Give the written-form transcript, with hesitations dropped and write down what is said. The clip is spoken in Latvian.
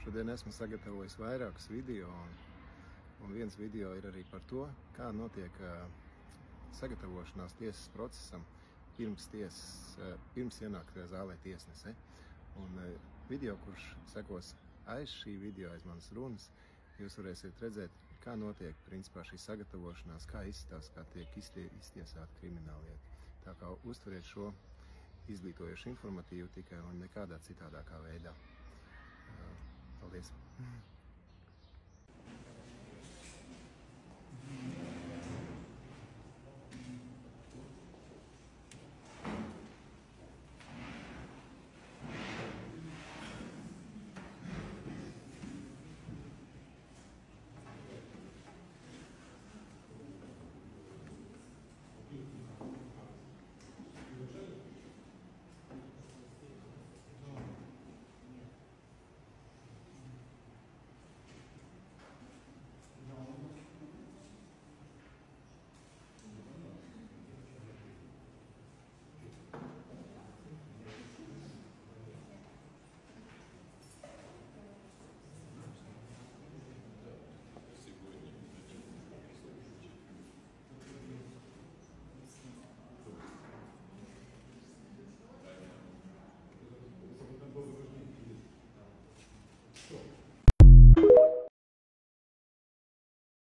Šodien esmu sagatavojis vairākus video, un viens video ir arī par to, kā notiek sagatavošanās tiesas procesam pirms ienāk zālē tiesnese. Un video, kurš sekos aiz šī video, aiz manas runas, jūs varēsiet redzēt, kā notiek principā šī sagatavošanās, kā izskatās, kā tiek iztiesāta krimināllieta. Tā kā uztveriet šo izglītojošu informatīvu tikai un nekādā citādākā veidā. Paldies!